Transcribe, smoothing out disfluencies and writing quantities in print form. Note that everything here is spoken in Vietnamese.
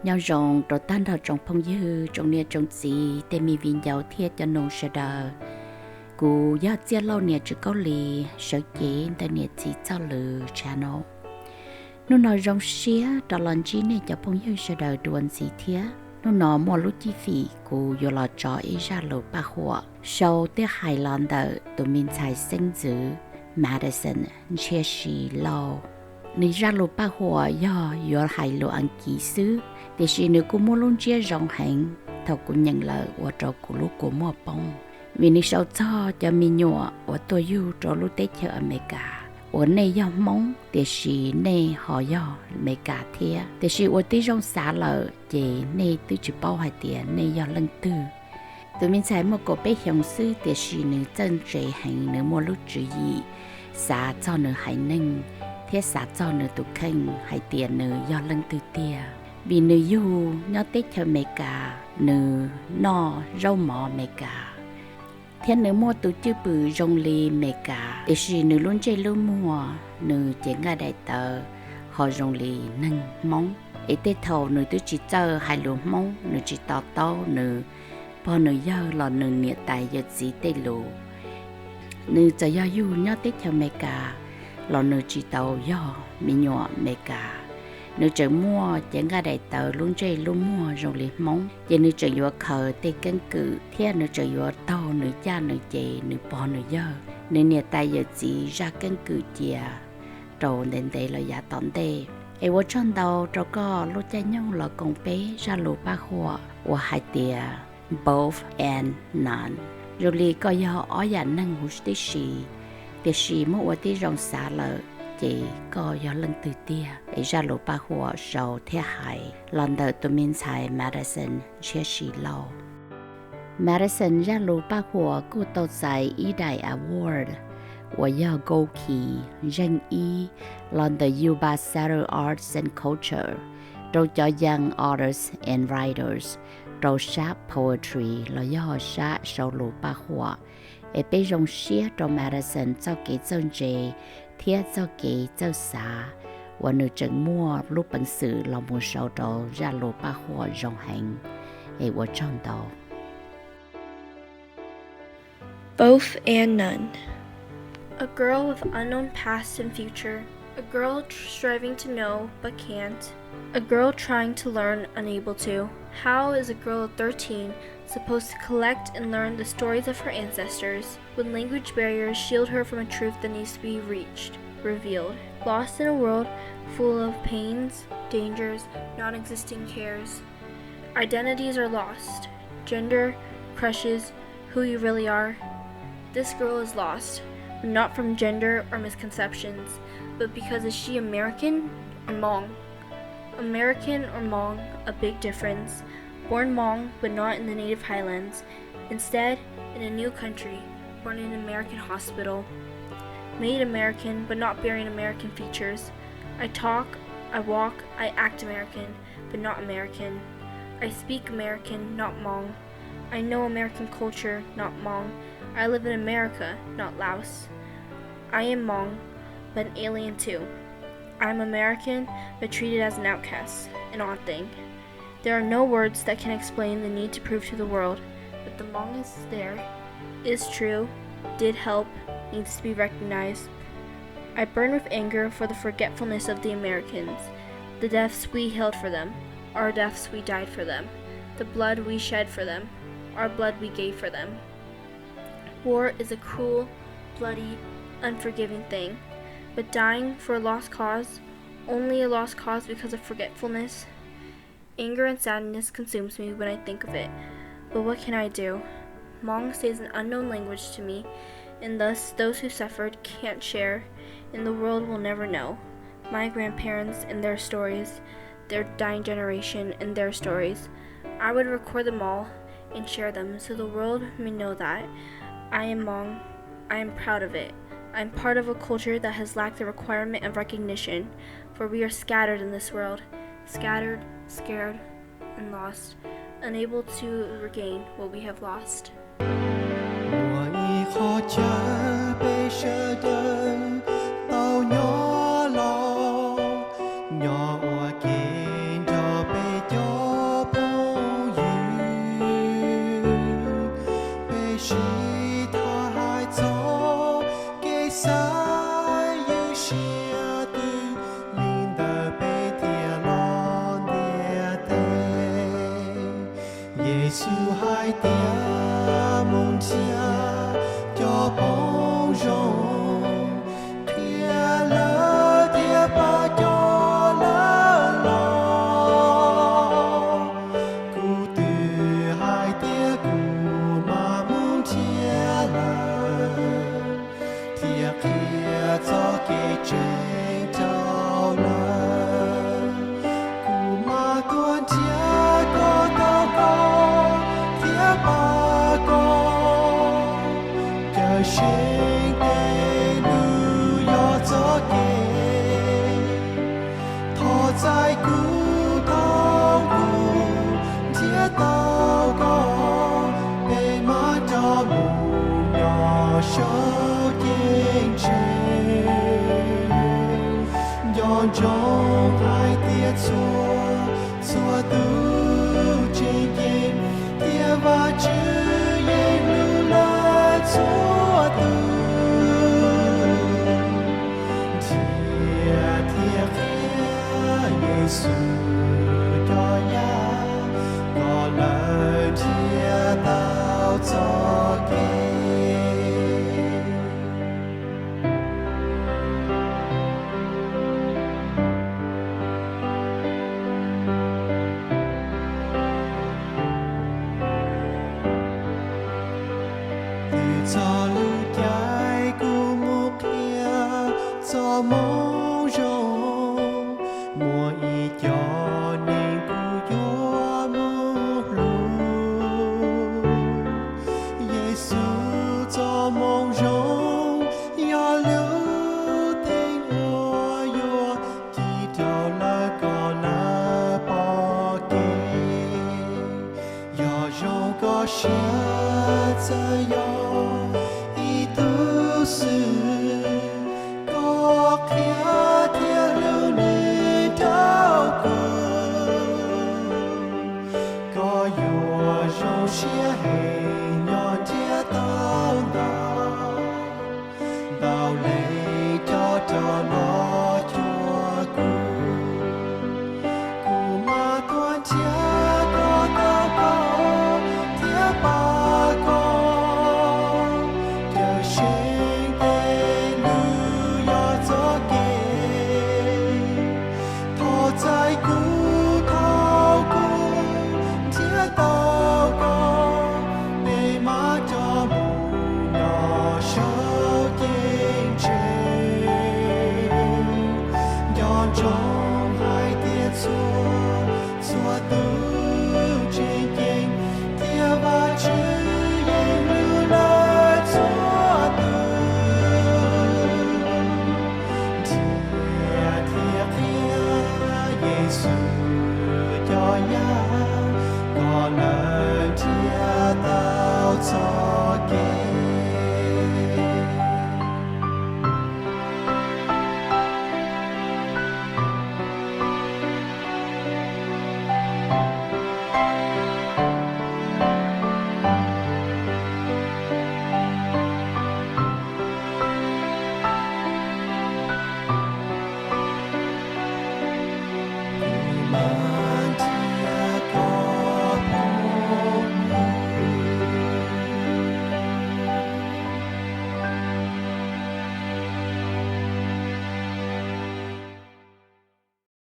nhau rong rồi tan đầu trong phong dư trong nia trong gì để mi viên giàu thiết cho nông sẽ đờ cú giờ chia lâu nia chỉ có lì sợ chế internet chỉ cho lử channel nó nói rong xía đó là chỉ này cho phong dư sẽ đờ đuôn gì thiết nó nói mua lúc chi phí cú giờ là cho ý ra Lus Paj Huam sau tới Highlander tụi mình xài sinh dữ Madison chia sẻ lâu Nrhiav Lus Paj Huam do hai lô ăn kỹ sư để xin nữ cô mua luôn chia rong hành thầu cũng nhận lời và trò của lúc của mua bông vì nữ sau cho mình nhỏ và tôi yêu trò lúc tết chờ America và này do mong để xin này họ do America thế để xin và tí rong xả lời để này tôi chỉ bao hai tiền này do lần tư tụi mình sẽ một cô bé hiểu sư để xin nữ chân chế hành nữ mua lúc chữ gì xả cho nữ hải nâng thế xả cho nữ tụ khanh hai tiền nữ do lần tư tia vì nữ yêu nhớ tết cho mẹ cả nữ no rau mò mẹ cả thế nữ mua tụ chữ bự rong lì mẹ cả để chỉ nữ luôn chơi luôn mua nữ chỉ ngay đại tờ họ rong lì nâng mong ấy tết thầu nữ tụ chỉ chờ hai lúa mong nữ chỉ tao tao nữ bỏ nữ giờ là nữ nhiệt tài giờ gì tết lúa nữ chỉ do yêu nhớ tết cho mẹ cả là nữ chỉ tàu do mình nhỏ mẹ cả nữ chỉ mua chẳng ga đại tàu luôn chơi luôn mua rồi liền mong giờ nữ chỉ vừa khờ tê cân cự thế nữ chỉ vừa tàu nữ cha nữ chị nữ bỏ nữ giờ nữ nhiệt tay giờ chỉ ra cân cự chìa rồi đến đây là giá tỏn tê ai vô trong đầu cho có lúc cha nhau là con bé ra Lus Paj Huam và hai tia both and none rồi liền có do ở nhà năng hút tí xì để xí một quả tí rong xả lợ chỉ có do lần từ tia để ra Lus Paj Huam sau thế hại lần đầu tụi mình xài Madison chia sẻ lâu Madison ra Lus Paj Huam cô tàu giải ý đại award và do gold key danh y lần đầu U Bestseller Arts and Culture rồi cho young artists and writers rồi sát poetry là do sát sau Lus Paj Huam ở bên trong xía trong Madison cho cái chân chế thiết cho cái chân xá và nữ chân mua lúc bản sự là một sau đó ra Lus Paj Huam rong hành ở trong đó Both and none. A girl with unknown past and future. A girl striving to know but can't. A girl trying to learn, unable to. How is a girl of 13 supposed to collect and learn the stories of her ancestors when language barriers shield her from a truth that needs to be reached, revealed? Lost in a world full of pains, dangers, non-existing cares. Identities are lost. Gender, crushes, who you really are. This girl is lost, not from gender or misconceptions, but because is she American or Hmong? American or Hmong, a big difference. Born Hmong, but not in the native highlands. Instead, in a new country, born in an American hospital. Made American, but not bearing American features. I talk, I walk, I act American, but not American. I speak American, not Hmong. I know American culture, not Hmong. I live in America, not Laos. I am Hmong, but an alien too. I'm American, but treated as an outcast, an odd thing. There are no words that can explain the need to prove to the world that the Hmong is there, is true, did help, needs to be recognized. I burn with anger for the forgetfulness of the Americans, the deaths we held for them, our deaths we died for them, the blood we shed for them, our blood we gave for them. War is a cruel, bloody, unforgiving thing. But dying for a lost cause, only a lost cause because of forgetfulness? Anger and sadness consumes me when I think of it. But what can I do? Hmong stays an unknown language to me, and thus those who suffered can't share, and the world will never know. My grandparents and their stories, their dying generation and their stories. I would record them all and share them so the world may know that I am Hmong. I am proud of it. I am part of a culture that has lacked the requirement of recognition, for we are scattered in this world, scattered, scared, and lost, unable to regain what we have lost. Nhỏ cho nên cứ yo mu lu Giêsu cho mong rong yo lưu tình hoa yo chỉ cho lời có lời bỏ kỳ yo rong có sẽ cho yo ý tu sư có kia thiên lưu ni đau có yo rong sẽ hình nhọn thiên tao đau bao lệ cho nó chúa cụ mà tuan chia có tao có thiên ba con chờ sinh tên lưu yo cho kê thọ trái cú thao cú thiên tao có bề má cho mù nhỏ sâu kinh chế nhọn trong hai tiết xua tu trên kinh thiab và chữ yên lưu lời xua tu thiab Giêsu cho ya có lời thiab tao cho kê